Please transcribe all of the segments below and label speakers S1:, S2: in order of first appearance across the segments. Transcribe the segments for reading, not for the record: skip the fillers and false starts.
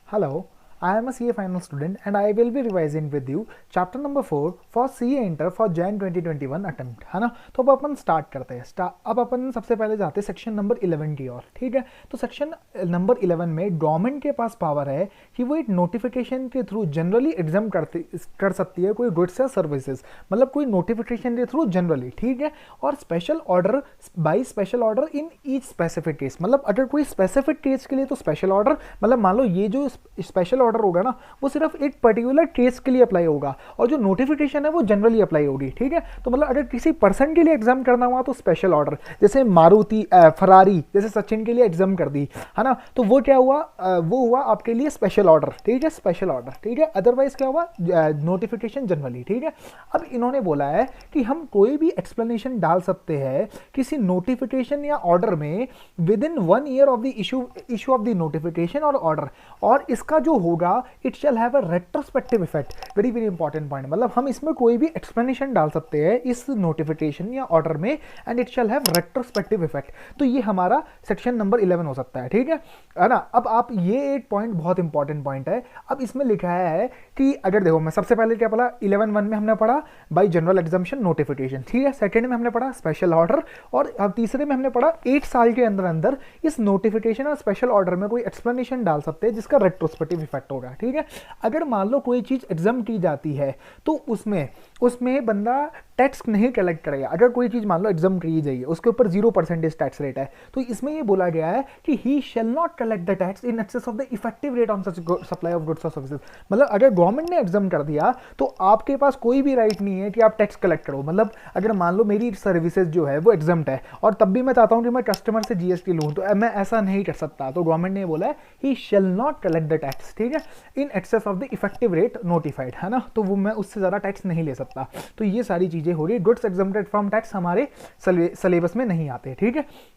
S1: Hello, I am a CA final student and I will be revising with you chapter number 4 for CA Inter for Jan 2021 attempt, है ना। तो अब अपन start करते हैं। अब अपन सबसे पहले जाते हैं सेक्शन नंबर 11 की ओर, ठीक है। तो सेक्शन नंबर 11 में गवर्नमेंट के पास पावर है कि वो एक नोटिफिकेशन के थ्रू जनरली एग्जाम कर सकती है कोई गुड्स या सर्विसेज, मतलब कोई नोटिफिकेशन के थ्रू जनरली, ठीक है। और special order by special order in each specific case, मतलब अगर कोई स्पेसिफिक केस के लिए तो स्पेशल ऑर्डर, मतलब मान लो ये जो स्पेशल ऑर्डर होगा ना वो सिर्फ एक पर्टिकुलर केस के लिए अप्लाई होगा और जो नोटिफिकेशन है वो जनरली अप्लाई होगी, ठीक है। तो मतलब अगर किसी पर्सन के लिए एग्जाम करना हुआ तो स्पेशल ऑर्डर, जैसे मारुति फरारी जैसे सचिन के लिए एग्जाम कर दी, है ना, तो वो क्या हुआ, वो हुआ आपके लिए स्पेशल ऑर्डर, ठीक है, स्पेशल ऑर्डर, ठीक है। अदरवाइज क्या हुआ, नोटिफिकेशन जनरली, ठीक है। अब इन्होंने बोला है कि हम कोई भी एक्सप्लेनेशन डाल सकते हैं किसी नोटिफिकेशन या ऑर्डर में with in 1 year of the issue of the notification और ऑर्डर, और इसका जो होगा it shall have a retrospective effect. Very very important point, मतलब हम इसमें कोई भी एक्सप्लेनेशन डाल सकते हैं इस नोटिफिकेशन या ऑर्डर में and it shall have retrospective effect. तो ये हमारा सेक्शन नंबर 11 हो सकता है, ठीक है ना। अब आप ये एक पॉइंट बहुत इंपॉर्टेंट पॉइंट है। अब इसमें लिखा है कि अगर देखो, मैं सबसे पहले क्या पढ़ा, 11(1) में हमने पढ़ा बाई जनरल एग्जामिशन नोटिफिकेशन, ठीक है। सेकंड में हमने पढ़ा स्पेशल ऑर्डर, और अब तीसरे में हमने पढ़ा 8 साल के अंदर अंदर इस नोटिफिकेशन और स्पेशल ऑर्डर में कोई एक्सप्लेनेशन डाल सकते हैं जिसका रेट्रोस्पेक्टिव इफेक्ट होगा, ठीक है। अगर मान लो कोई चीज एग्जाम की जाती है तो उसमें बंदा टैक्स नहीं कलेक्ट करेगा। अगर कोई चीज मान लो एग्जाम की जाइए उसके ऊपर 0% टैक्स रेट है, तो इसमें ये बोला गया है कि he shall not collect the tax in excess of the effective rate on such supply of goods और सर्विसेज। मतलब अगर गवर्नमेंट ने एग्जाम कर दिया तो आपके पास कोई भी राइट नहीं है कि आप टैक्स कलेक्ट करो। मतलब अगर मान लो मेरी सर्विसेज जो है वो एग्जाम्प्ट है और तब भी मैं चाहता हूं कि मैं कस्टमर से जीएसटी लूं, तो मैं ऐसा नहीं कर सकता। तो गवर्नमेंट ने बोला है he shall not collect the tax, ठीक है, in excess of the effective rate notified, है ना। तो वो मैं उससे ज्यादा टैक्स नहीं ले सकता। तो ये सारी चीजें हो रही है, गुड्स एग्जम्प्टेड फ्रॉम टैक्स हमारे सिलेबस में नहीं आते, ठीक है।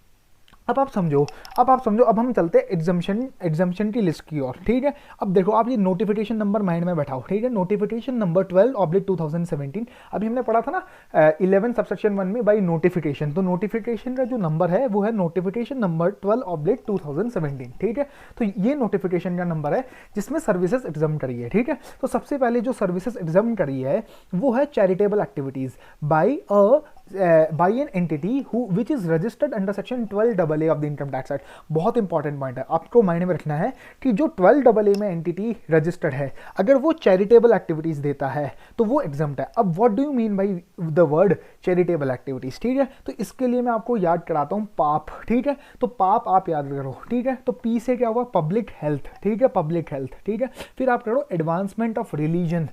S1: अब आप समझो, अब हम चलते हैं एग्जाम्शन की लिस्ट की ओर, ठीक है। अब देखो, आप ये नोटिफिकेशन नंबर माइंड में बैठाओ, ठीक है। नोटिफिकेशन नंबर 12/2017, अभी हमने पढ़ा था ना 11 सबसेक्शन 1 में बाई नोटिफिकेशन। तो नोटिफिकेशन का जो नंबर है वो है नोटिफिकेशन नंबर 12/2017, ठीक है। तो ये नोटिफिकेशन का नंबर है जिसमें सर्विसेज एग्जाम करी है, ठीक है। तो सबसे पहले जो सर्विसेज एग्जाम करी है वो है charitable activities by an entity which is registered under section 12AA of the income tax act। बहुत इंपॉर्टेंट पॉइंट है, आपको माइंड में रखना है कि जो 12AA में एंटिटी रजिस्टर्ड है अगर वो चैरिटेबल एक्टिविटीज देता है तो वो एग्जाम्प्ट है। अब what do you mean by the word charitable activities, ठीक है। तो इसके लिए मैं आपको याद कराता हूँ पाप, ठीक है। तो पाप आप याद करो, ठीक है। तो पी से क्या हुआ, पब्लिक हेल्थ, ठीक है, पब्लिक हेल्थ, ठीक है। फिर आप करो advancement of religion,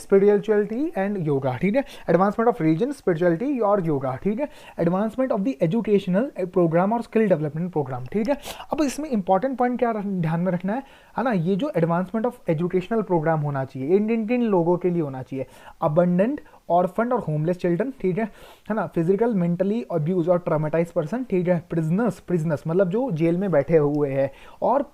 S1: spirituality and yoga, ठीक है। एडवांसमेंट ऑफ रिलीजन, स्पिरिचुअलिटी और योगा, ठीक है। Advancement of the educational programme और स्किल डेवलपमेंट प्रोग्राम, ठीक है। अब इसमें इंपॉर्टेंट पॉइंट क्या ध्यान में रखना है ना, ये जो एडवांसमेंट ऑफ एजुकेशनल प्रोग्राम होना चाहिए इन लोगों के लिए होना चाहिए, अबंडेंट ऑर्फन और होमलेस चिल्ड्रन, ठीक है ना। फिजिकल मेंटली अब्यूज और ट्रामेटाइज पर्सन, ठीक है। प्रिजनर्स मतलब जो जेल में बैठे हुए हैं, और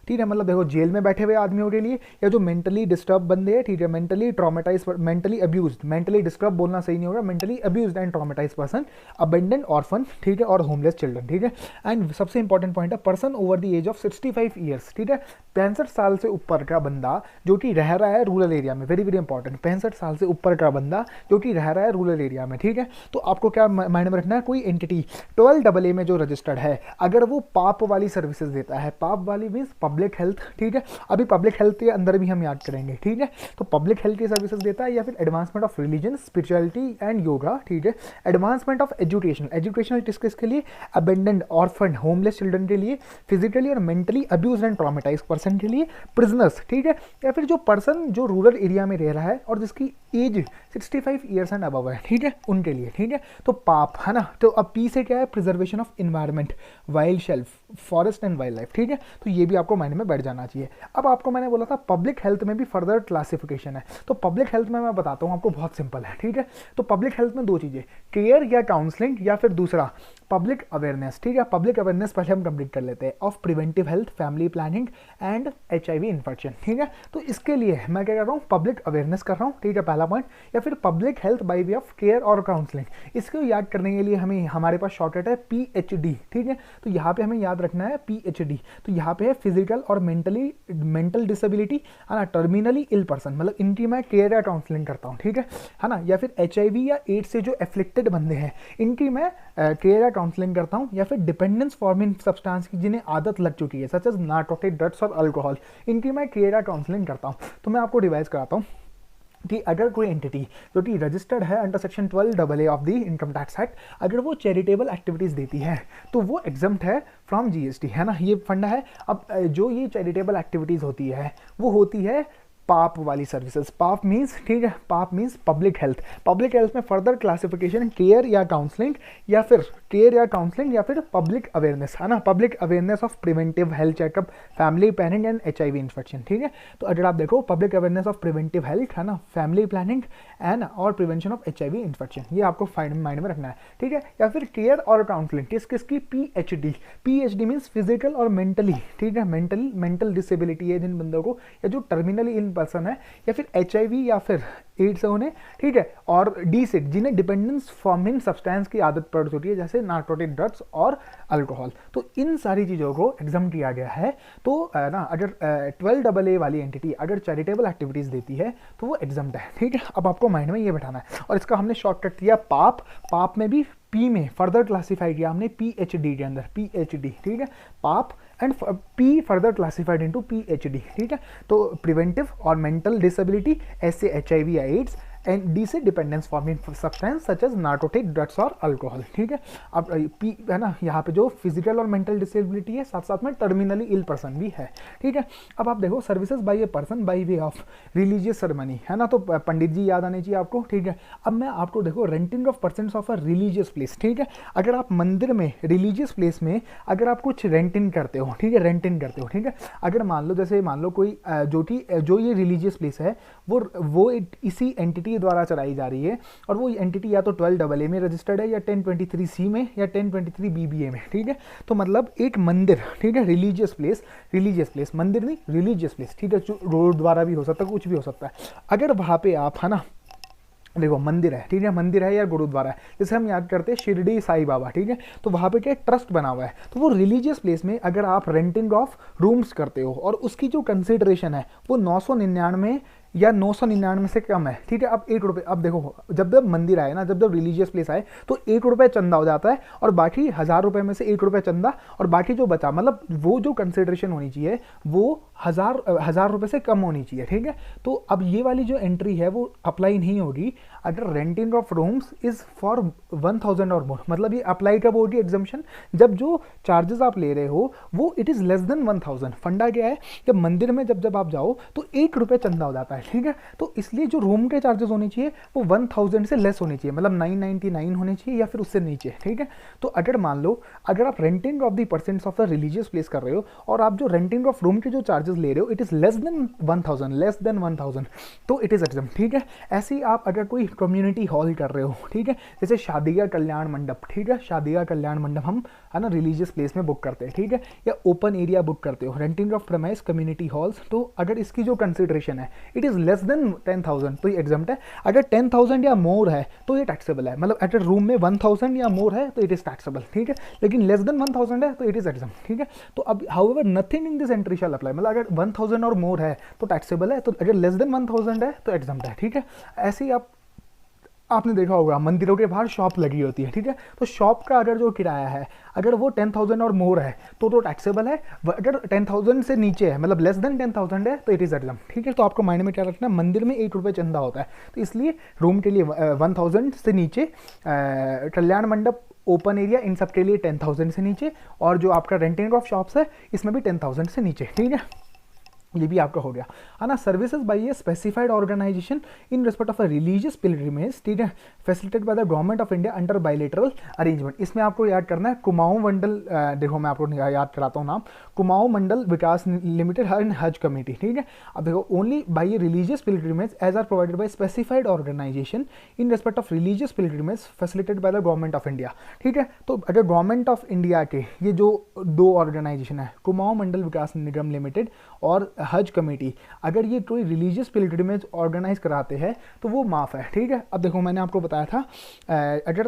S1: ठीक है, मतलब देखो जेल में बैठे हुए आदमियों के लिए, या जो मेंटली डिस्टर्ब बंदे हैं, ठीक है, mentally traumatise, mentally abuse, mentally disturb बोलना सही नहीं होगा, mentally abuse and traumatise person, abandoned orphan, ठीक है, और होमलेस चिल्ड्रन, ठीक है। एंड सबसे इंपॉर्टेंट पॉइंट है person over the age of 65 years, ठीक है, 65 साल से ऊपर का बंदा जो कि रह रहा है रूरल एरिया में, वेरी वेरी इंपॉर्टेंट, 65 साल से ऊपर का बंदा जो कि रह रहा है रूरल एरिया में, ठीक है। तो आपको क्या माइंड में रखना है, कोई एंटिटी 12AA में जो रजिस्टर्ड है अगर वो पाप वाली सर्विसेज देता है, पाप वाली मीन्स पब्लिक हेल्थ, ठीक है। अभी पब्लिक हेल्थ के अंदर भी हम याद करेंगे, ठीक है। तो पब्लिक हेल्थ की सर्विसेज देता है, या फिर advancement of religion, spirituality and yoga, ठीक है। एडवांसमेंट ऑफ एजुकेशनल किसके लिए, अबेंडेंट ऑर्फन होमलेस चिल्ड्रन के लिए, फिजिकली और mentally abuse and traumatise person के लिए, प्रिजनर्स, ठीक है, या फिर जो पर्सन जो रूरल एरिया में रह रहा है और जिसकी एज 65 ईयर्स एंड अबव है, ठीक है, उनके लिए, ठीक है। तो पाप, है ना। तो अब पी से क्या है, preservation of environment, wild shelf, forest and wild life, ठीक है। तो ये भी आपको माइंड में बैठ जाना चाहिए। अब आपको मैंने बोला था पब्लिक हेल्थ में भी फर्दर क्लासिफिकेशन है। तो पब्लिक हेल्थ में मैं बताता हूँ आपको, बहुत सिंपल है, ठीक है। तो पब्लिक हेल्थ में दो चीजें, केयर या काउंसलिंग, या फिर दूसरा पब्लिक अवेयरनेस, ठीक है, पब्लिक अवेयरनेस पहले हम कंप्लीट कर लेते हैं of preventive health, family planning and HIV infection, ठीक है। तो इसके लिए मैं क्या कर रहा हूँ, पब्लिक अवेयरनेस कर रहा हूँ, ठीक है, पहला पॉइंट, या फिर public health bye way of care और काउंसलिंग। इसको याद करने के लिए हमें हमारे पास शॉर्टकट है PhD, ठीक है। तो यहाँ पे हमें याद रखना है PhD। तो यहाँ पे है फिजिकल और मेंटल डिसेबिलिटी, है ना, टर्मिनली इल पर्सन, मतलब इनकी मैं केयर या काउंसलिंग करता हूँ, ठीक है ना। या फिर HIV या एड्स से जो एफ्लिक्टेड बंदे हैं इनकी मैं केयर या काउंसलिंग करता हूँ। या फिर डिपेंडेंस फॉर्मिंग सब्सटेंस की जिन्हें आदत लग चुकी है, सच एज नार्कोटिक, ड्रग्स और अल्कोहल, इनकी मैं केयर या काउंसलिंग करता हूँ। तो मैं आपको रिवाइज कराता हूँ कि अगर कोई एंटिटी जो कि रजिस्टर्ड है under section 12AA of the income tax act, अगर वो चैरिटेबल एक्टिविटीज़ देती है तो वो एग्जम्प्ट है फ्रॉम GST, है ना, ये फंडा है। अब जो ये चैरिटेबल एक्टिविटीज़ होती है वो होती है पाप वाली सर्विसेज। पाप मीन्स, ठीक है, पाप means public health. Public health में फर्दर क्लासिफिकेशन केयर या काउंसलिंग, या फिर केयर या काउंसलिंग, या फिर पब्लिक अवेयरनेस, है ना, public awareness of preventive health checkup, family planning and HIV infection, ठीक है। तो अगर आप देखो public awareness of preventive health, है ना, फैमिली प्लानिंग एंड और प्रिवेंशन ऑफ HIV इन्फेक्शन, ये आपको माइंड में रखना है, ठीक है। या फिर केयर और काउंसलिंग किसकी, PhD मीन्स फिजिकल और मेंटली, ठीक है, मेंटल डिसेबिलिटी है जिन बंदों को, या जो टर्मिनली इन पर्सन है, या फिर HIV या फिर एड्स होने, ठीक है, और DSID जिन्हें डिपेंडेंस फॉर्मिंग सब्सटेंस की आदत पड़ चुकी है, जैसे नार्कोटिक, ड्रग्स और अल्कोहल। तो इन सारी चीज़ों को एग्जाम किया गया है। तो ना अगर 12AA वाली एंटिटी अगर चैरिटेबल एक्टिविटीज़ देती है तो वो एग्जाम्ड है, ठीक है। अब आपको माइंड में ये बैठाना है, और इसका हमने शॉर्टकट किया पाप में भी P में फर्दर क्लासीफाई किया हमने PhD के अंदर, PhD, ठीक है, पाप and P further classified into PhD, ठीक है। तो प्रिवेंटिव और मेंटल डिसेबिलिटी, ऐसे HIV या एड्स, एंड D से dependence forming substance such as narcotic, drugs और अल्कोहल, ठीक है। अब P है ना, यहाँ पे जो फिजिकल और मेंटल डिसेबिलिटी है, साथ साथ में टर्मिनली इल पर्सन भी है, ठीक है। अब आप देखो services by a person by way of religious ceremony, है ना, तो पंडित जी याद आने चाहिए आपको, ठीक है। अब मैं आपको देखो renting of persons of a religious place, ठीक है। अगर आप मंदिर में, रिलीजियस प्लेस में अगर आप कुछ रेंटिंग करते हो, ठीक है, रेंटिंग करते हो, ठीक है। अगर मान लो जैसे मान लो कोई जो ये रिलीजियस प्लेस है वो इसी एंटिटी द्वारा चलाई जा रही है, और वो एंटिटी या तो 12AA में रजिस्टर्ड है, या 1023C में, या 1023BBA में, ठीक है। तो मतलब एक मंदिर, ठीक है, रिलीजियस प्लेस, मंदिर नहीं, रिलीजियस प्लेस, ठीक है, जो गुरुद्वारा भी हो सकता है, कुछ भी हो सकता है। अगर वहाँ पे आप, है ना, देखो मंदिर है, ठीक है, मंदिर है या गुरुद्वारा है, जैसे हम याद करते हैं शिरडी साईं बाबा, ठीक है, तो वहाँ पे क्या ट्रस्ट बना हुआ है, तो वो रिलीजियस प्लेस में अगर आप रेंटिंग ऑफ रूम्स करते हो और उसकी जो कंसिडरेशन है वो 999 या 999 से कम है, ठीक है। अब 1 रुपये, अब देखो जब मंदिर आए ना, जब रिलीजियस प्लेस आए तो 1 रुपये चंदा हो जाता है, और बाकी 1000 रुपये में से 1 रुपये चंदा, और बाकी जो बचा, मतलब वो जो कंसिडरेशन होनी चाहिए वो 1000 रुपये से कम होनी चाहिए, ठीक है। तो अब ये वाली जो एंट्री है वो अप्लाई नहीं होगी अगर renting of rooms is for 1000 और मोर, मतलब ये अप्लाई कब होगी एग्जाम्पशन, जब जो चार्जेस आप ले रहे हो वो इट इज लेस देन 1000। फंडा क्या है, जब मंदिर में जब आप जाओ तो 1 रुपये चंदा हो जाता है, ठीक है। तो इसलिए जो रूम के चार्जेस होने चाहिए वो 1000 से लेस होने चाहिए, मतलब 999 होने चाहिए या फिर उससे नीचे, ठीक है। तो अगर मान लो अगर आप renting of the persons of the religious place कर रहे हो और आप जो रेंटिंग ऑफ रूम के जो चार्जेस ले रहे हो इट इज लेस देन 1000, तो इट इज एग्जाम, ठीक है। ऐसे ही आप अगर कोई कम्युनिटी हॉल कर रहे हो, ठीक है, जैसे शादी का कल्याण मंडप, ठीक है, शादी का कल्याण मंडप हम, है ना, रिलीजियस प्लेस में बुक करते हैं, ठीक है, या ओपन एरिया बुक करते हो, renting of premise community halls, तो अगर इसकी जो कंसिडरेशन है इट इज लेस देन 10,000 तो ये एग्जाम्प्ट है। अगर 10,000 या मोर है तो ये टैक्सेबल है, मतलब अगर रूम में 1000 या मोर है तो इट इज टैक्सेबल, ठीक है, लेकिन लेस देन 1000 है तो इट इज एग्जाम, ठीक है। तो अब however nothing in this entry shall apply, मतलब अगर 1000 और मोर है तो टैक्सेबल है, तो अगर लेस देन 1000 है तो एग्जाम्प्ट है, ठीक है। ऐसे ही आपने देखा होगा मंदिरों के बाहर शॉप लगी होती है, ठीक है, तो शॉप का अगर जो किराया है अगर वो 10,000 और मोर है तो टैक्सेबल है, अगर 10,000 से नीचे है मतलब लेस देन 10,000 है तो इट इज एग्जाम, ठीक है। तो आपको माइंड में क्या रखना है, मंदिर में 1 रुपये चंदा होता है, तो इसलिए रूम के लिए 1000 से नीचे, कल्याण मंडप, ओपन एरिया, इन सब के लिए 10,000 से नीचे, और जो आपका रेंटिंग ऑफ शॉप्स है इसमें भी 10,000 से नीचे, ठीक है। ये भी आपका हो गया है ना। Services by a specified organisation in respect of a religious pilgrimage, ठीक है, facilitated by the government of India under bilateral arrangement. इसमें आपको याद करना है कुमाऊं मंडल, देखो मैं आपको याद कराता हूँ नाम, Kumaon Mandal Vikas limited and Haj committee, ठीक है। अब देखो only by a religious pilgrimage as are provided by specified organisation in respect of religious pilgrimage facilitated by the government of India, ठीक है। तो अगर गवर्नमेंट ऑफ इंडिया के ये जो दो ऑर्गेनाइजेशन है, कुमाऊं मंडल विकास निगम लिमिटेड और हज कमेटी, अगर ये कोई रिलीजियस पिलग्रिमेज ऑर्गेनाइज कराते हैं तो वो माफ़ है, ठीक है। अब देखो मैंने आपको बताया था अगर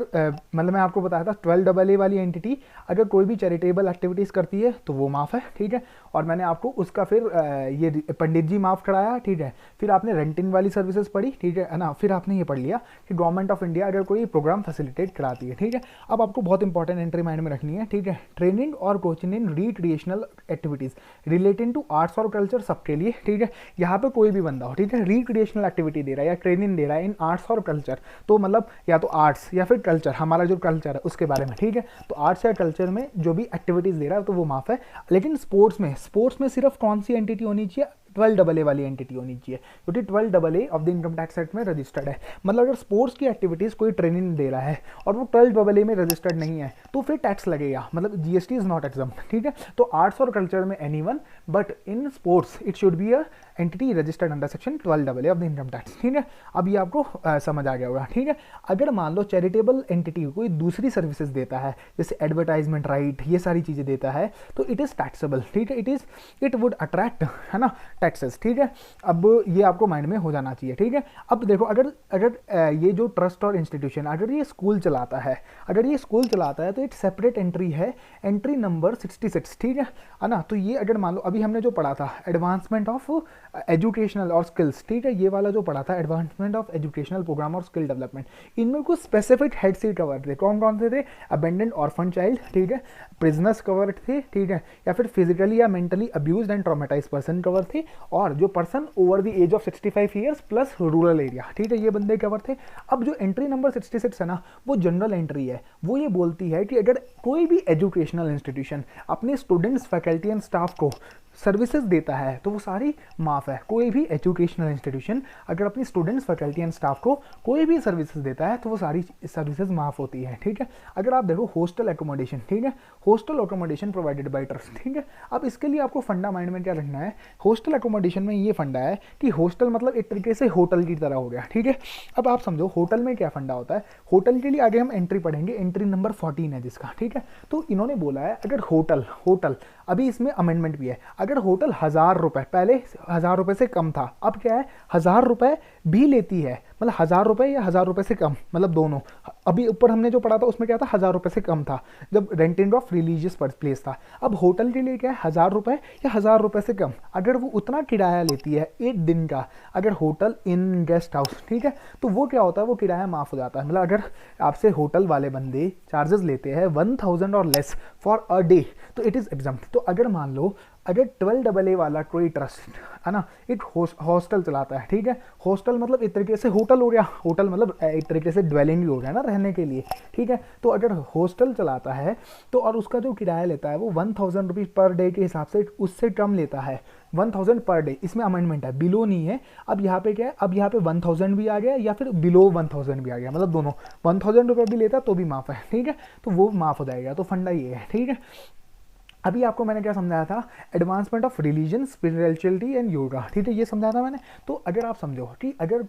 S1: मतलब मैं आपको बताया था 12AA वाली एंटिटी अगर कोई भी चैरिटेबल एक्टिविटीज़ करती है तो वो माफ़ है, ठीक है। और मैंने आपको उसका फिर ये पंडित जी माफ़ कराया, ठीक है। फिर आपने रेंटिंग वाली सर्विसेज पढ़ी, ठीक है ना। फिर आपने ये पढ़ लिया कि गवर्नमेंट ऑफ इंडिया अगर कोई प्रोग्राम फैसिलिटेट कराती है, ठीक है। अब आपको बहुत इंपॉर्टेंट एंट्री माइंड में रखनी है, ठीक है। ट्रेनिंग और coaching in recreational activities relating to arts और कल्चर सबके लिए, ठीक है। यहाँ पे कोई भी बंदा हो, ठीक है, रिक्रिएशनल एक्टिविटी दे रहा है या ट्रेनिंग दे रहा है इन आर्ट्स और कल्चर, तो मतलब या तो आर्ट्स या फिर कल्चर, हमारा जो कल्चर है उसके बारे में, ठीक है। तो आर्ट्स या कल्चर में जो भी एक्टिविटीज़ दे रहा है तो वो माफ़ है। लेकिन स्पोर्ट्स में सिर्फ कौन सी एंटिटी होनी चाहिए? 12AA वाली एंटिटी होनी चाहिए, क्योंकि 12AA of the income tax act में रजिस्टर्ड है। मतलब अगर स्पोर्ट्स की एक्टिविटीज़ कोई ट्रेनिंग दे रहा है और वो 12AA में रजिस्टर्ड नहीं है तो फिर टैक्स लगेगा, मतलब जीएसटी इज नॉट एग्जम्प्ट, ठीक है। तो आर्ट्स और कल्चर में anyone, but in sports it should be a entity registered under section 12AA of the income tax, ठीक है। अब ये आपको समझ आ गया होगा, ठीक है। अगर मान लो चैरिटेबल एंटिटी कोई दूसरी सर्विसेज देता है जैसे एडवर्टाइजमेंट राइट, ये सारी चीज़ें देता है तो इट इज़ टैक्सेबल, ठीक है। इट वुड अट्रैक्ट, है ना, टैक्सेस, ठीक है। अब ये आपको माइंड में हो जाना चाहिए, ठीक है। अब देखो अगर अगर ये जो ट्रस्ट और इंस्टीट्यूशन अगर ये स्कूल चलाता है, तो एक सेपरेट एंट्री है, एंट्री नंबर 66, ठीक है ना। तो ये अगर मान लो अभी हमने जो पढ़ा था एडवांसमेंट ऑफ एजुकेशनल और स्किल्स, ठीक है, ये वाला जो पढ़ा था एडवांसमेंट ऑफ एजुकेशनल प्रोग्राम और स्किल डेवलपमेंट, इनमें कुछ स्पेसिफिक हेड से कवर थे। कौन कौन से थे? अबेंडेंड ऑर्फन चाइल्ड, ठीक है, प्रिजनर्स कवर थे, ठीक है, या फिर फिजिकली या mentally abused and traumatised person cover थे, और जो person over the age of 65 years plus rural area, ठीक है, ये बंदे कवर थे। अब जो एंट्री नंबर 66 है ना, वो जनरल एंट्री है। वो ये बोलती है कि अगर कोई भी एजुकेशनल इंस्टीट्यूशन अपने स्टूडेंट्स, फैकल्टी एंड स्टाफ को सर्विसेज देता है तो वो सारी माफ़ है। कोई भी एजुकेशनल इंस्टीट्यूशन अगर अपनी स्टूडेंट्स, फैकल्टी एंड स्टाफ को कोई भी सर्विसेज देता है तो वो सारी सर्विसेज माफ़ होती है, ठीक है। अगर आप देखो होस्टल एकोमोडेशन, ठीक है, hostel accommodation provided by trust, ठीक है। अब इसके लिए आपको फंडा माइंड में क्या रखना है? होस्टल एकोमोडेशन में ये फंडा है कि होस्टल मतलब एक तरीके से होटल की तरह हो गया, ठीक है। अब आप समझो होटल में क्या फंडा होता है। होटल के लिए आगे हम एंट्री पढ़ेंगे, एंट्री नंबर 14 है जिसका, ठीक है। तो इन्होंने बोला है अगर होटल अभी इसमें अमेंडमेंट भी है, अगर होटल 1000 रुपये, पहले 1000 रुपये से कम था, अब क्या है 1000 रुपये भी लेती है, मतलब 1000 रुपये या 1000 रुपये से कम, मतलब दोनों। अभी ऊपर हमने जो पढ़ा था उसमें क्या था, 1000 रुपये से कम था जब रेंटिंग ऑफ रिलीजियस प्लेस था। अब होटल के लिए क्या है 1000 रुपये या 1000 रुपये से कम, अगर वो उतना किराया लेती है एक दिन का, अगर होटल इन गेस्ट हाउस, ठीक है, तो वो क्या होता है, वो किराया माफ़ हो जाता है। मतलब अगर आपसे होटल वाले बंदे चार्जेस लेते हैं 1000 और लेस फॉर अ डे तो इट इज़ एग्जम्प्ट। तो अगर मान लो अगर 12AA वाला कोई ट्रस्ट है ना, एक हॉस्टल चलाता है, ठीक है, हॉस्टल मतलब एक तरीके से होटल हो गया, होटल मतलब एक तरीके से ड्वेलिंग हो गया ना, रहने के लिए, ठीक है। तो अगर हॉस्टल चलाता है तो और उसका जो किराया लेता है वो 1000 रुपीज़ पर डे के हिसाब से उससे कम लेता है, 1000 पर डे। इसमें अमेंडमेंट है, बिलो नहीं है। अब यहाँ पे क्या है, अब यहाँ पे 1000 भी आ गया या फिर बिलो 1000 भी आ गया, मतलब दोनों 1000 रुपये भी लेता तो भी माफ़ है, ठीक है। तो वो माफ़ हो जाएगा, तो फंडा ये है, ठीक है। अभी आपको मैंने क्या समझाया था, advancement of religion, spirituality and yoga, ठीक है, ये समझाया था मैंने। तो अगर आप समझो कि अगर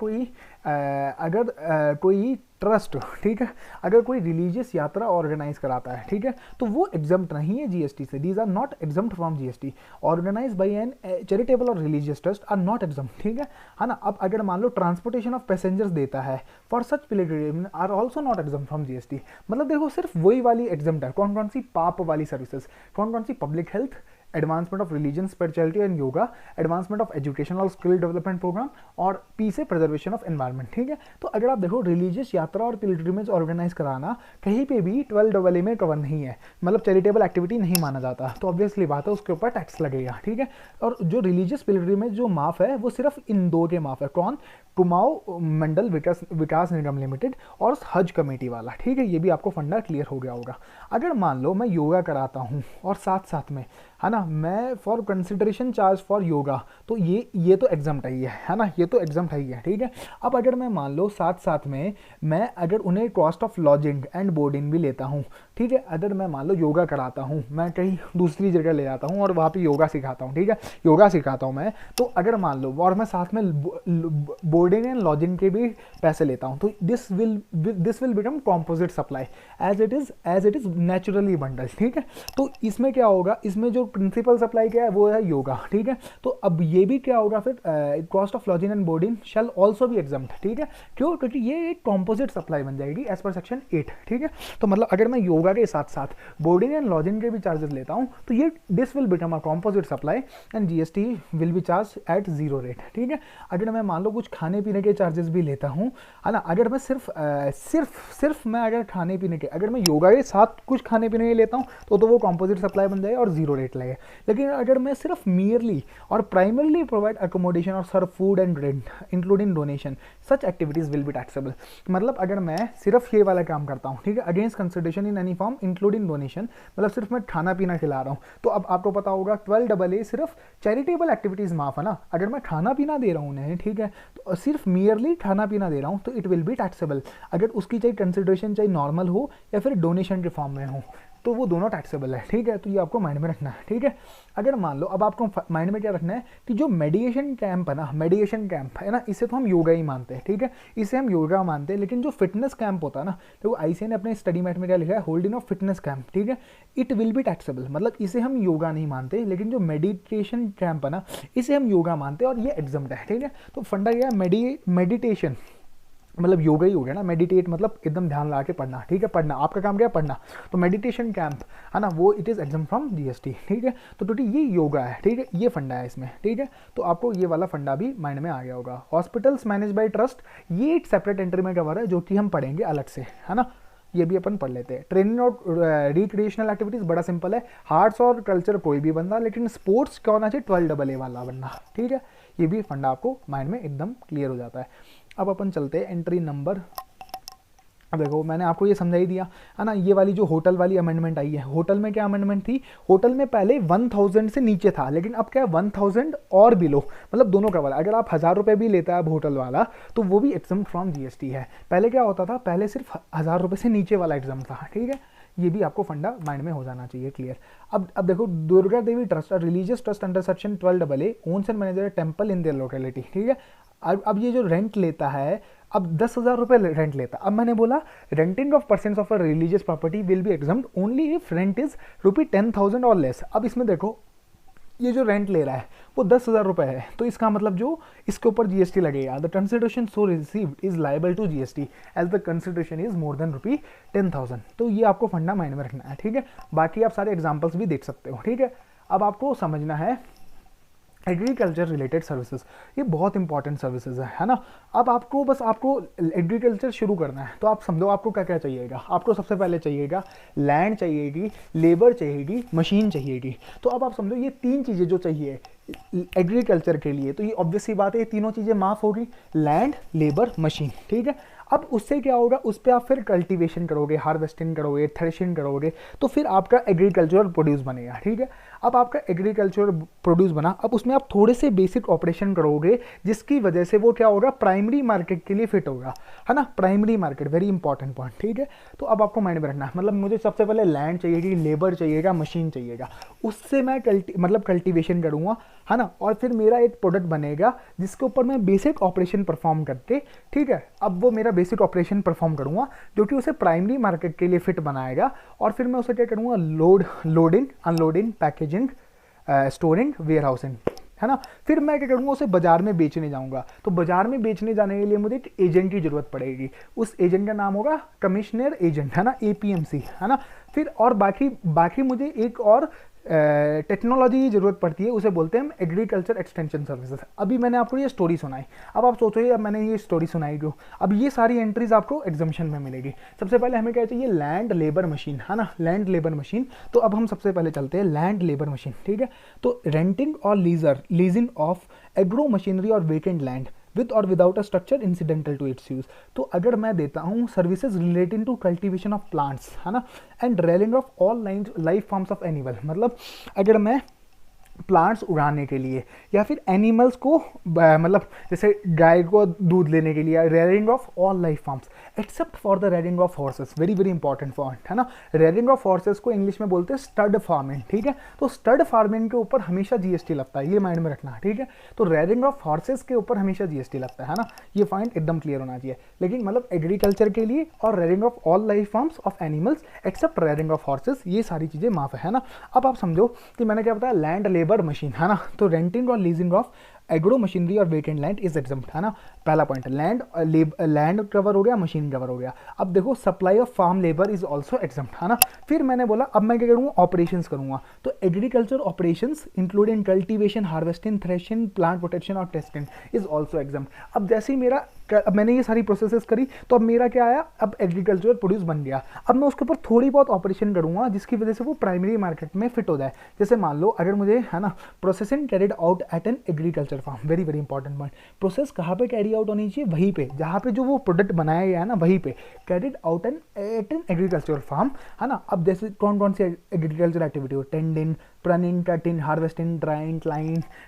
S1: कोई ट्रस्ट, ठीक है, अगर कोई रिलीजियस यात्रा ऑर्गेनाइज कराता है, ठीक है, तो वो एग्जम्प्ट नहीं है जीएसटी से, these are not exempt from GST. Organise by an charitable और religious trust are not exempt, ठीक है ना। अब अगर मान लो ट्रांसपोर्टेशन ऑफ पैसेंजर्स देता है for such pilgrimage are also not exempt from GST. मतलब देखो सिर्फ वही वाली एग्जम्प्ट है, कौन कौन सी? पाप वाली सर्विसेज, कौन कौन सी? Public health, advancement of religion, spirituality and yoga, advancement of educational और स्किल डेवलपमेंट प्रोग्राम, और peace a preservation of environment, ठीक है। तो अगर आप देखो रिलीजियस यात्रा और पिलग्रिमेज ऑर्गेनाइज कराना कहीं पे भी 12AA में कवर नहीं है, मतलब चैरिटेबल एक्टिविटी नहीं माना जाता, तो ऑब्वियसली बात है उसके ऊपर टैक्स लगेगा, ठीक है। और जो रिलीजियस पिलग्रिमेज जो माफ़ है वो सिर्फ इन दो के माफ़ है, कौन? कुमाऊं मंडल विकास निगम लिमिटेड और हज कमेटी वाला, ठीक है। ये भी आपको फंडा क्लियर हो गया होगा। अगर मान लो मैं योगा कराता हूँ और साथ साथ में, है ना, मैं for consideration charge for yoga, तो ये तो एग्जाम्प्ट है ना, ये तो एग्जाम्प्ट है, ठीक है। अब अगर मैं मान लो साथ साथ में मैं अगर उन्हें cost of lodging and boarding भी लेता हूँ, ठीक है, अगर मैं मान लो योगा कराता हूँ, मैं कहीं दूसरी जगह ले जाता हूँ और वहाँ पे योगा सिखाता हूँ, ठीक है, योगा सिखाता हूँ मैं, तो अगर मान लो और मैं साथ में बोर्डिंग एंड लॉजिंग के भी पैसे लेता हूँ, तो this will become composite supply as it is naturally bundle, ठीक है। तो इसमें क्या होगा, इसमें जो प्रिंसिपल सप्लाई क्या है वो है योगा, ठीक है। तो अब ये भी क्या होगा फिर, cost of lodging and boarding shall also भी एग्जाम्प्ट, ठीक है। क्यों, क्योंकि ये एक कॉम्पोजिट सप्लाई बन जाएगी एज पर सेक्शन 8, ठीक है। तो मतलब अगर मैं योगा के साथ साथ बोर्डिंग एंड लॉजिंग के भी चार्जेस लेता हूँ, तो ये this will become a composite supply and GST will be charge at 0 rate, ठीक है। अगर मैं मान लो कुछ खाने पीने के चार्जेस भी लेता हूँ, है ना, अगर मैं सिर्फ मैं अगर खाने पीने के, अगर मैं योगा के साथ कुछ खाने पीने के लेता हूँ तो वो कॉम्पोजिट सप्लाई बन जाएगा और 0 रेट लगेगा। लेकिन अगर मैं सिर्फ मियरली और प्राइमरली प्रोवाइड अकोमोडेशन और serve food and drink including donation, such activities will be taxable. मतलब अगर मैं सिर्फ ये वाला काम करता हूँ, ठीक है, against consideration in any form including donation, मतलब सिर्फ मैं खाना पीना खिला रहा हूँ, तो अब आपको पता होगा 12AA सिर्फ चैरिटेबल एक्टिविटीज माफ है ना। अगर मैं खाना पीना दे रहा हूँ उन्हें, ठीक है, तो सिर्फ मियरली खाना पीना दे रहा हूँ, तो इट विल बी टैक्सेबल। अगर उसकी चाहे कंसिडरेशन चाहे नॉर्मल हो या फिर डोनेशन के फॉर्म में हो, तो वो दोनों टैक्सेबल है, ठीक है। तो ये आपको माइंड में रखना है, ठीक है। अगर मान लो अब आपको माइंड में क्या रखना है कि जो मेडिटेशन कैंप है ना, मेडिटेशन कैंप है ना, इसे तो हम योगा ही मानते हैं, ठीक है, इसे हम योगा मानते हैं। लेकिन जो फिटनेस कैंप होता है ना, तो आईसीए ने अपने स्टडी मैट में क्या लिखा है, होल्डिंग ऑफ फिटनेस कैंप, ठीक है, इट विल बी टैक्सेबल। मतलब इसे हम योगा नहीं मानते, लेकिन जो मेडिटेशन कैंप है ना, इसे हम योगा मानते हैं और ये एग्जाम्प्ट है, ठीक है। तो फंडा क्या है, मेडिटेशन मतलब योगा ही हो गया ना, मेडिटेट मतलब एकदम ध्यान लगा के पढ़ना, ठीक है, पढ़ना, आपका काम क्या है, पढ़ना। तो मेडिटेशन कैंप है ना, वो it is exam from GST, ठीक है। तो टोटली ये योगा है, ठीक है, ये फंडा है इसमें, ठीक है। तो आपको ये वाला फंडा भी माइंड में आ गया होगा। हॉस्पिटल्स मैनेज बाय ट्रस्ट, ये एक सेपरेट एंट्री में कवर है जो कि हम पढ़ेंगे अलग से, है ना, ये भी अपन पढ़ लेते हैं। ट्रेनिंग और रिक्रिएशनल एक्टिविटीज़ बड़ा सिंपल है, आर्ट्स और कल्चर कोई भी बनना, लेकिन स्पोर्ट्स क्या होना चाहिए, 12AA वाला बनना, ठीक है। ये भी फंडा आपको माइंड में एकदम क्लियर हो जाता है। अब अपन चलते हैं एंट्री नंबर, अब देखो मैंने आपको ये समझा ही दिया है ना, ये वाली जो होटल वाली अमेंडमेंट आई है, होटल में क्या अमेंडमेंट थी, होटल में पहले 1000 से नीचे था, लेकिन अब क्या है 1000 और बिलो, मतलब दोनों का वाला। अगर आप 1000 रुपये भी लेता है अब होटल वाला, तो वो भी एग्जाम्प्ट फ्रॉम जीएसटी है। पहले क्या होता था, पहले सिर्फ 1000 रुपये से नीचे वाला एग्जाम्प्ट था, ठीक है। ये भी आपको फंडा माइंड में हो जाना चाहिए क्लियर। अब देखो, Durga Devi trust, religious trust under section 12AA owns and manager temple in their locality, ठीक है। अब ये जो रेंट लेता है, अब 10,000 रुपये रेंट लेता। अब मैंने बोला renting of persons of a religious property will be exempt only if rent is ₹10,000 और लेस। अब इसमें देखो, ये जो रेंट ले रहा है वो 10,000 रुपये है, तो इसका मतलब जो इसके ऊपर जीएसटी लगेगा। The consideration so received is liable to GST as the consideration is more than ₹10,000। तो ये आपको फंडा माइंड में रखना है, ठीक है। बाकी आप सारे एग्जाम्पल्स भी देख सकते हो, ठीक है। अब आपको समझना है एग्रीकल्चर रिलेटेड सर्विसेज, ये बहुत इंपॉर्टेंट सर्विसेज है ना। अब आपको एग्रीकल्चर शुरू करना है, तो आप समझो आपको क्या क्या चाहिएगा। आपको सबसे पहले चाहिएगा लैंड चाहिएगी, लेबर चाहिएगी, मशीन चाहिएगी। तो अब आप समझो ये 3 चीज़ें जो चाहिए एग्रीकल्चर के लिए, तो ये ऑब्वियस सी बात है, ये तीनों चीज़ें माफ होगी, लैंड, लेबर, मशीन, ठीक है। अब उससे क्या होगा, उस पर आप फिर कल्टीवेशन करोगे, हार्वेस्टिंग करोगे, थ्रेशिंग करोगे, तो फिर आपका एग्रीकल्चरल प्रोड्यूस बनेगा, ठीक है। अब आपका एग्रीकल्चरल प्रोड्यूस बना, अब उसमें आप थोड़े से बेसिक ऑपरेशन करोगे, जिसकी वजह से वो क्या होगा, प्राइमरी मार्केट के लिए फिट होगा, है ना। Primary market very important point, ठीक है। तो अब आपको माइंड में रखना है, मतलब मुझे सबसे पहले लैंड चाहिएगी, लेबर चाहिएगा, मशीन चाहिएगा, उससे मैं कल्टीवेशन करूँगा, है ना। और फिर मेरा एक प्रोडक्ट बनेगा जिसके ऊपर मैं बेसिक ऑपरेशन परफॉर्म करके, ठीक है, अब वो मेरा बेसिक ऑपरेशन परफॉर्म करूँगा जो कि उसे प्राइमरी मार्केट के लिए फिट बनाएगा। और फिर मैं उसे क्या करूँगा, loading, unloading, packaging, storing, warehousing, है ना। फिर मैं क्या करूँगा, उसे बाजार में बेचने जाऊँगा। तो बाजार में बेचने जाने के लिए मुझे एक एजेंट की जरूरत पड़ेगी, उस एजेंट का नाम होगा कमिश्नर एजेंट, है ना, APMC, है ना। फिर और बाकी मुझे एक और टेक्नोलॉजी की जरूरत पड़ती है, उसे बोलते हैं हम एग्रीकल्चर एक्सटेंशन सर्विसेज। अभी मैंने आपको ये स्टोरी सुनाई, अब आप सोचो अब मैंने ये स्टोरी सुनाई क्यों। अब ये सारी एंट्रीज आपको एग्जाम्शन में मिलेगी। सबसे पहले हमें क्या चाहिए, लैंड, लेबर, मशीन, है ना, लैंड, लेबर, मशीन। तो अब हम सबसे पहले चलते हैं लैंड, लेबर, मशीन, ठीक है। तो रेंटिंग और लीजिंग ऑफ एग्रो मशीनरी और वेकेंट लैंड विद और without a structure incidental to its use. तो अगर मैं देता हूँ services relating to cultivation of plants, है ना, and rearing of all life forms of animal, मतलब अगर मैं प्लांट्स उगाने के लिए या फिर एनिमल्स को मतलब जैसे गाय को दूध लेने के लिए, rearing of all life forms except for the rearing of horses, very very important point, है ना। रेयरिंग ऑफ हॉर्सेस को इंग्लिश में बोलते हैं स्टड फार्मिंग, ठीक है। तो स्टड फार्मिंग के ऊपर हमेशा जीएसटी लगता है, ये माइंड में रखना, ठीक है। तो रेयरिंग ऑफ हॉर्सेस के ऊपर हमेशा जीएसटी लगता है ना, ये पॉइंट एकदम क्लियर होना चाहिए। लेकिन मतलब एग्रीकल्चर के लिए और rearing of all life forms of animals except rearing of horses, ये सारी चीज़ें माफ है ना। अब आप समझो कि मैंने क्या बताया, लैंड लेबर मशीन, है ना। तो रेंटिंग और लीजिंग ऑफ एग्रो मशीनरी और wet and land is exempt, है ना। पहला पॉइंट, लैंड कवर हो गया, मशीन कवर हो गया। अब देखो supply of farm labour is also exempt, है ना। फिर मैंने बोला अब मैं क्या करूँगा, ऑपरेशंस करूँगा। तो agriculture operations including cultivation, harvesting, threshing, plant protection और टेस्टिंग इज ऑल्सो एग्जम्प्ट। अब जैसे ही मेरा, अब मैंने ये सारी प्रोसेसेस करी तो अब मेरा क्या आया, अब एग्रीकल्चर प्रोड्यूस बन गया। अब मैं उसके ऊपर थोड़ी बहुत ऑपरेशन करूँगा जिसकी वजह से वो प्राइमरी मार्केट में फिट हो जाए। जैसे मान लो अगर मुझे, है ना, processing carried out at an agriculture farm, very very important point. Process कहाँ पे कैरी आउट होनी चाहिए, वहीं पे जहाँ पे जो वो प्रोडक्ट बनाया गया है ना, वहीं पे carried out at an agriculture farm, है ना। अब जैसे कौन कौन सी एग्रीकल्चर एक्टिविटी हो, tending, prunning, cutting, harvesting, drying,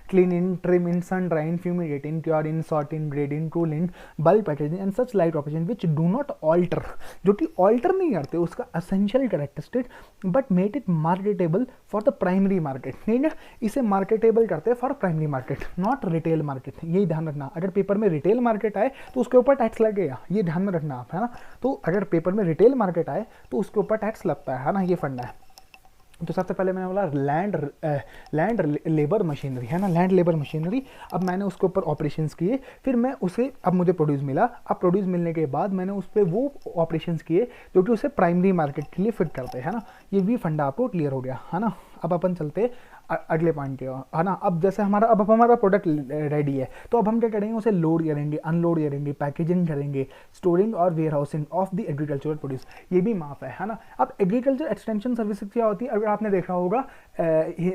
S1: cleaning, trimming, sun drying, fumigating, curing, sorting, grading, cooling, bulk packaging and such light operation which do not alter, जो कि alter नहीं करते उसका essential characteristic but made it marketable for the primary market, ठीक है। इसे marketable करते हैं for primary market, not retail market, यही ध्यान रखना। अगर पेपर में रिटेल मार्केट आए तो उसके ऊपर टैक्स लगेगा, ये ध्यान में रखना आप, है ना। तो अगर पेपर में रिटेल मार्केट आए तो उसके ऊपर टैक्स लगता है ना, ये फंडा है। तो सबसे पहले मैंने बोला लैंड लेबर मशीनरी, है ना, लैंड लेबर मशीनरी। अब मैंने उसके ऊपर ऑपरेशंस किए, फिर मैं उसे, अब मुझे प्रोड्यूस मिला। अब प्रोड्यूस मिलने के बाद मैंने उस पर वो ऑपरेशंस किए जो कि उसे प्राइमरी मार्केट के लिए फिट करते हैं ना। ये भी फंडा आपको क्लियर हो गया, है ना। अब अपन चलते अगले पॉइंट के, है ना। अब जैसे अब हमारा प्रोडक्ट रेडी है तो अब हम क्या करेंगे, उसे लोड करेंगे, अनलोड करेंगे, पैकेजिंग करेंगे, स्टोरिंग और warehousing of the agricultural produce, ये भी माफ है ना। अब एग्रीकल्चर एक्सटेंशन सर्विसेज क्या होती है, अगर आपने देखा होगा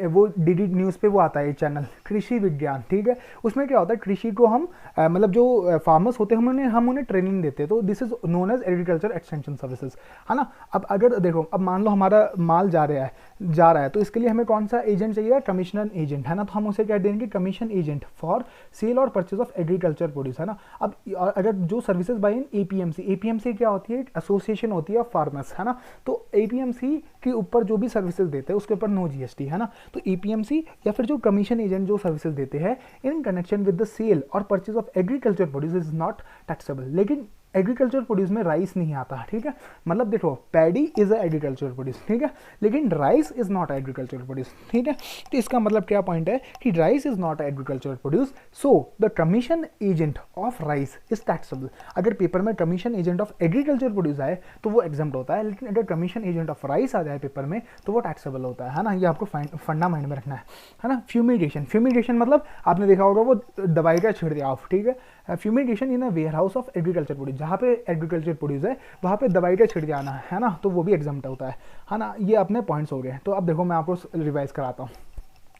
S1: वो डीडी न्यूज़ पे वो आता है चैनल कृषि विज्ञान, ठीक है। उसमें क्या होता है, कृषि को हम मतलब जो फार्मर्स होते हैं हम उन्हें ट्रेनिंग देते हैं, तो this is known as agriculture extension services, है ना। अब अगर देखो, अब मान लो हमारा माल जा रहा है तो इसके लिए हमें कौन सा एजेंट चाहिए, कमीशन एजेंट, है ना। तो हम उसे क्या देंगे, कमीशन एजेंट फॉर सेल और परचेज ऑफ एग्रीकल्चर प्रोड्यूस, है ना। अब अगर जो services by in APMC, APMC क्या होती है, एक एसोसिएशन होती है ऑफ फार्मर्स, है ना। तो एपीएमसी के ऊपर जो भी सर्विसेज देते हैं उसके ऊपर नो जीएसटी, है ना। तो एपीएमसी या फिर जो कमीशन एजेंट जो सर्विसेज देते हैं in connection with the sale और purchase of agriculture produce is not taxable. लेकिन एग्रीकल्चर प्रोड्यूस में राइस नहीं आता, ठीक है। मतलब देखो, पैडी इज एग्रीकल्चर प्रोड्यूस, ठीक है, लेकिन rice is not agriculture produce, ठीक है। तो इसका मतलब क्या पॉइंट है कि rice is not agriculture produce, so the commission agent of rice is taxable. अगर पेपर में commission agent of agriculture produce आए तो वो एग्जम्प्ट होता है, लेकिन अगर कमीशन एजेंट ऑफ राइस आ जाए पेपर में तो वो टैक्सेबल होता है ना। ये आपको फंडा माइंड में रखना है ना। फ्यूमिगेशन मतलब आपने देखा होगा वो दवाई का छिड़ दिया आप, ठीक है। Fumigation in a warehouse of agriculture produce, जहाँ पे एग्रीकल्चर प्रोड्यूस है वहाँ पे दवाई का छिड़ जाना है ना, तो वो भी एग्जाम्प्ट होता है ना। ये अपने पॉइंट्स हो गए। तो अब देखो मैं आपको रिवाइज कराता हूँ।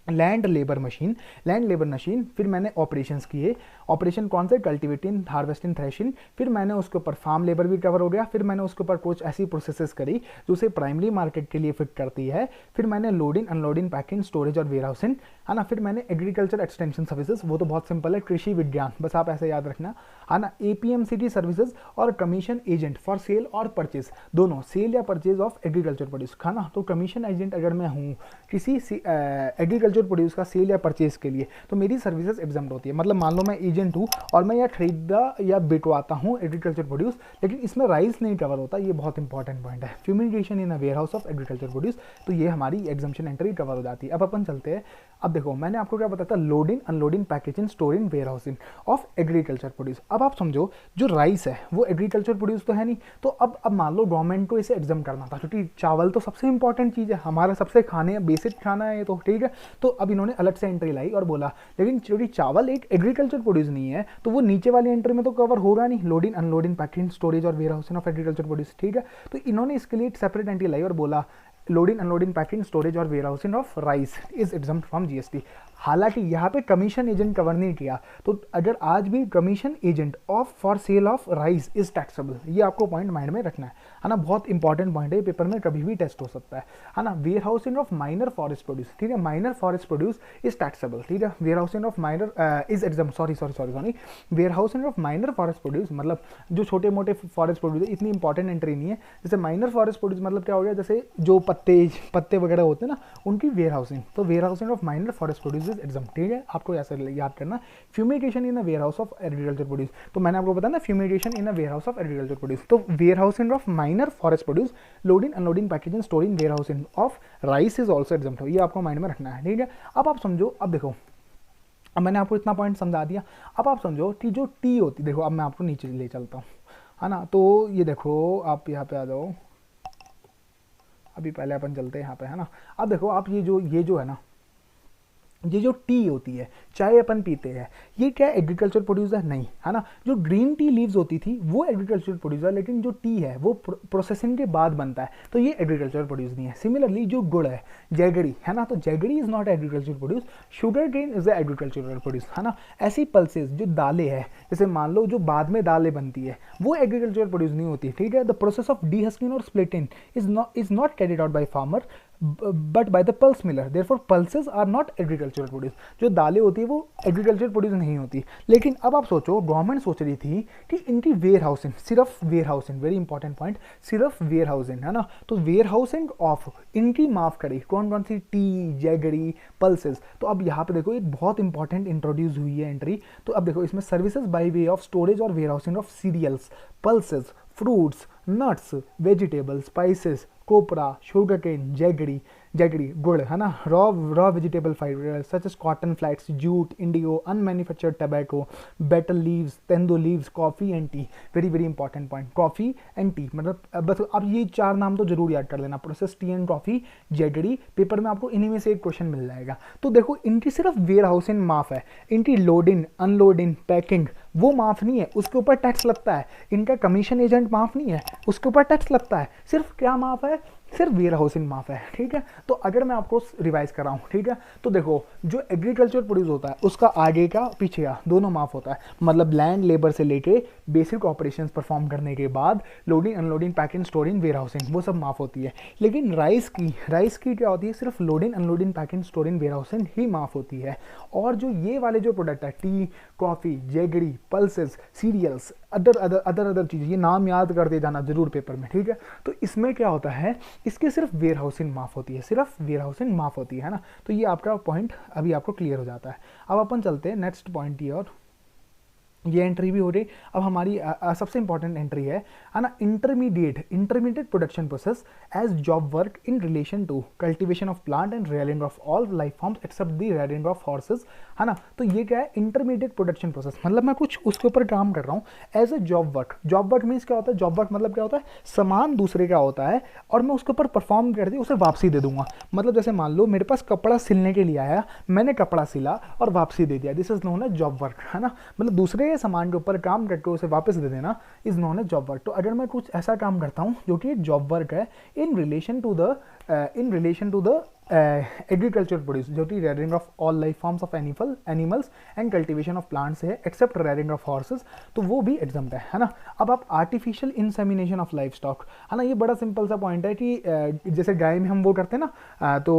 S1: लैंड लेबर मशीन, फिर मैंने ऑपरेशंस किए। ऑपरेशन कौन से, कल्टिवेटिंग, हार्वेस्टिंग, थ्रेशिंग। फिर मैंने उसके ऊपर फार्म लेबर भी कवर हो गया। फिर मैंने उसके ऊपर कुछ ऐसी प्रोसेसेस करी जो उसे प्राइमरी मार्केट के लिए फिट करती है। फिर मैंने लोडिंग, अनलोडिंग, पैकिंग, स्टोरेज और वेयर हाउसिंग, है ना। फिर मैंने एग्रीकल्चर एक्सटेंशन सर्विसेज, वो तो बहुत सिंपल है, कृषि विज्ञान, बस आप ऐसे याद रखना, है ना। एपीएमसीटी सर्विसेज और कमीशन एजेंट फॉर सेल और परचेज, दोनों सेल या परचेज ऑफ एग्रीकल्चर प्रोड्यूस, है ना। तो कमीशन एजेंट अगर मैं हूँ किसी एग्रीकल्चर प्रोड्यूस का सेल या परचेज के लिए तो मेरी सर्विसेज एग्जाम्प्ट होती है। मतलब मान लो मैं एजेंट हूँ और मैं यह खरीदा या बिकवाता हूँ एग्रीकल्चर प्रोड्यूस, लेकिन इसमें राइस नहीं कवर होता, ये बहुत इंपॉर्टेंट पॉइंट है। Fumigation in a warehouse of agriculture produce, तो ये हमारी एग्जाम्पशन एंट्री कवर हो जाती है। अब अपन चलते हैं। अब देखो मैंने आपको क्या बताया था, loading, unloading, packaging, storing, warehousing of agriculture produce. अब आप समझो जो राइस है वो एग्रीकल्चर प्रोड्यूस तो है नहीं, तो अब मान लो गवर्नमेंट को इसे एग्जाम करना था, क्योंकि चावल तो सबसे इंपॉर्टेंट चीज़ है, हमारा सबसे खाने बेसिक खाना है ये तो, ठीक है। तो अब इन्होंने अलग से एंट्री लाई और बोला लेकिन क्योंकि चावल एक एग्रीकल्चर प्रोड्यूस नहीं है तो वो नीचे वाली एंट्री में तो कवर होगा नहीं, लोडिंग, अनलोडिंग, पैकिंग, स्टोरेज और warehousing of agriculture produce, ठीक है। तो इन्होंने इसके लिए एक सेपरेट एंट्री लाई और बोला लोडिंग अनलोडिंग पैकिंग स्टोरेज और warehousing of rice is exempt from GST. हालांकि यहाँ पे कमीशन एजेंट कवर नहीं किया, तो अगर आज भी commission agent of for sale of rice is taxable, ये आपको पॉइंट माइंड में रखना है ना, बहुत इंपॉर्टेंट पॉइंट है, पेपर में कभी भी टेस्ट हो सकता है ना। Warehousing of minor forest produce, ठीक है, minor forest produce is taxable, ठीक है। Warehousing of minor is exempt, sorry warehousing of minor forest produce मतलब जो छोटे मोटे फॉरेस्ट प्रोड्यूस है, इतनी इंपॉर्टेंट एंट्री नहीं है। जैसे माइनर फॉरेस्ट प्रोड्यूस मतलब क्या हो गया, जैसे जो पत्ते वगैरह होते हैं ना, उनकी वेयर हाउसिंग, तो warehousing of minor forest produce is exempt, ठीक है, आपको ऐसे याद करना। Fumigation in a warehouse of agriculture produce, तो मैंने आपको बताया ना fumigation in a warehouse of agriculture produce, तो warehousing of minor forest produce, loading unloading packaging storing warehousing of rice is also exempt, ये आपको mind में रखना है, ठीक है। अब आप समझो, अब देखो, अब मैंने आपको इतना पॉइंट समझा दिया, अब आप समझो कि जो टी होती, देखो अब मैं आपको नीचे ले चलता हूँ, है ना, तो ये देखो आप यहाँ पे आ जाओ, अभी पहले अपन चलते हैं यहाँ पे, है ना। अब देखो आप ये जो है ना, ये जो टी होती है, चाय अपन पीते हैं, ये क्या एग्रीकल्चर प्रोड्यूस है? नहीं, है ना। जो ग्रीन टी लीव्स होती थी वो एग्रीकल्चर प्रोड्यूस है, लेकिन जो टी है वो प्रोसेसिंग के बाद बनता है, तो ये एग्रीकल्चर प्रोड्यूस नहीं है। सिमिलरली जो गुड़ है, जैगरी, है ना, तो jaggery is not agriculture produce, sugarcane is the agricultural produce, है ना। ऐसी पल्सेस जो दालें है, जैसे मान लो जो बाद में दालें बनती है, वो एग्रीकल्चर प्रोड्यूस नहीं होती, ठीक है। द प्रोसेस ऑफ डीहस्किंग और splitting is not carried out by farmer but by the pulse miller, therefore pulses are not agricultural produce. जो दालें होती है वो एग्रीकल्चर प्रोड्यूस नहीं होती। लेकिन अब आप सोचो, गवर्नमेंट सोच रही थी कि इनकी वेयर हाउसिंग, सिर्फ warehousing, very important point, सिर्फ वेयर हाउसिंग, है ना, तो वेयर हाउसिंग ऑफ इनकी माफ करी, कौन कौन सी, टी, जैगरी, पल्सेस। तो अब यहाँ पे देखो एक बहुत इंपॉर्टेंट इंट्रोड्यूस हुई है एंट्री, तो अब देखो इसमें services by way of storage और warehousing of cereals, pulses, fruits, nuts, vegetables, spices, copra, sugar cane, jaggery, गुड़, है ना, raw vegetable fibre such as cotton flax, jute, indigo, unmanufactured tobacco, betel leaves, tendu leaves, coffee and tea. Very very important point, coffee and tea, मतलब बस अब ये चार नाम तो जरूर याद कर लेना, process T and coffee, jaggery, paper में आपको इन्हीं में से एक क्वेश्चन मिल जाएगा। तो देखो इनकी सिर्फ वेयर हाउसिंग माफ है, इनकी लोडिंग, अनलोडिंग, पैकिंग वो माफ नहीं है, उसके ऊपर टैक्स लगता है। इनका कमीशन एजेंट माफ नहीं है, उसके ऊपर टैक्स लगता है। सिर्फ क्या माफ है, सिर्फ वेयर हाउसिंग माफ है, ठीक है। तो अगर मैं आपको रिवाइज कर रहा हूँ, ठीक है, तो देखो जो एग्रीकल्चर प्रोड्यूस होता है उसका आगे का पीछे का दोनों माफ होता है, मतलब लैंड लेबर से लेके बेसिक ऑपरेशंस परफॉर्म करने के बाद loading unloading packing storing warehousing वो सब माफ होती है। लेकिन राइस की क्या होती है, सिर्फ loading unloading packing storing warehousing ही माफ होती है। और जो ये वाले जो प्रोडक्ट है, tea, coffee, jaggery, pulses, cereals, other चीज़ें, ये नाम याद करते जाना जरूर पेपर में, ठीक है। तो इसमें क्या होता है, इसके सिर्फ वेयर हाउसिंग माफ होती है, सिर्फ वेयर हाउसिंग माफ होती है ना। तो ये आपका पॉइंट अभी आपको क्लियर हो जाता है। अब अपन चलते हैं नेक्स्ट पॉइंट की और ये एंट्री भी हो रही। अब हमारी सबसे इंपॉर्टेंट एंट्री है ना, intermediate production process as job work in relation to cultivation of plant and rearing of all life forms except the rearing of horses, है ना। तो ये क्या है, इंटरमीडिएट प्रोडक्शन प्रोसेस, मतलब मैं कुछ उसके ऊपर काम कर रहा हूँ as a job work. Job work means क्या होता है, जॉब वर्क मतलब क्या होता है, सामान दूसरे का होता है और मैं उसके ऊपर परफॉर्म करके उसे वापसी दे दूंगा। मतलब जैसे मान लो मेरे पास कपड़ा सिलने के लिए आया, मैंने कपड़ा सिला और वापसी दे दिया, this is known as job work, है ना। मतलब दूसरे सामान के ऊपर काम करके उसे वापस दे देना is known as job work. तो अगर मैं कुछ ऐसा काम करता हूँ जो कि जॉब वर्क है in relation to the agriculture produce, जो कि rearing of all life forms of animals and cultivation of plants है एक्सेप्ट रेयरिंग ऑफ हॉर्सेस, तो वो भी एग्जम्प्ट है ना। अब आप artificial insemination of livestock, है ना, ये बड़ा सिंपल सा पॉइंट है कि जैसे गाय में हम वो करते हैं ना, तो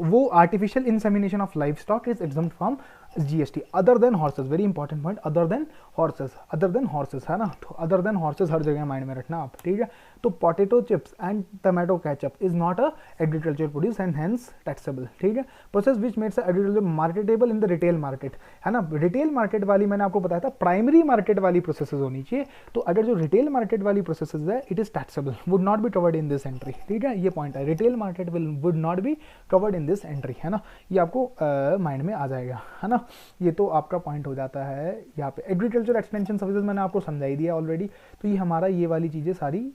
S1: वो artificial insemination of life stock is exempt from GST other than horses. Very important point, other than horses, है ना। तो अदर देन हॉर्सेस हर जगह माइंड में रखना आप, ठीक है। तो potato chips and tomato ketchup is not a agriculture produce and hence taxable, ठीक है। Process which makes agriculture marketable in the retail market, है ना। रिटेल मार्केट वाली मैंने आपको बताया था, प्राइमरी मार्केट वाली प्रोसेसेस होनी चाहिए। तो अगर जो रिटेल मार्केट वाली प्रोसेसेस है, it is taxable, would not be covered in this entry, ठीक है। ये पॉइंट है, retail market would not be covered in this entry, है ना। ये आपको माइंड में आ जाएगा, है ना। ये तो आपका पॉइंट हो जाता है यहाँ पे। एग्रीकल्चर एक्सटेंशन सर्विसेज मैंने आपको समझाई दिया ऑलरेडी, तो ये हमारा ये वाली चीज़ें सारी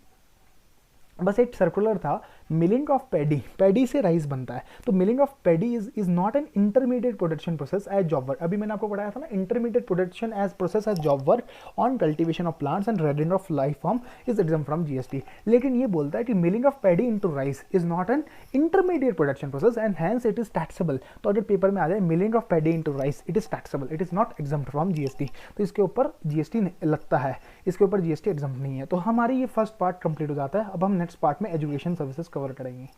S1: बस एक सर्कुलर था, मिलिंग ऑफ पैडी, पैडी से राइस बनता है, तो milling of paddy is not an intermediate production process as job work. अभी मैंने आपको पढ़ाया था ना, intermediate production as process as job work on cultivation of plants and rearing of life form is exempt from GST. लेकिन ये बोलता है कि milling of paddy into rice is not an intermediate production process and hence it is taxable. तो अगर paper में आ जाए milling of paddy into rice, it is taxable, it is not exam from GST, तो इसके ऊपर GST लगता है, इसके ऊपर जीएसटी एग्जाम नहीं है। तो हमारी ये फर्स्ट पार्ट कंप्लीट हो जाता है। अब हम नेक्स्ट पार्ट में एजुकेशन सर्विसेज कवर करेंगे।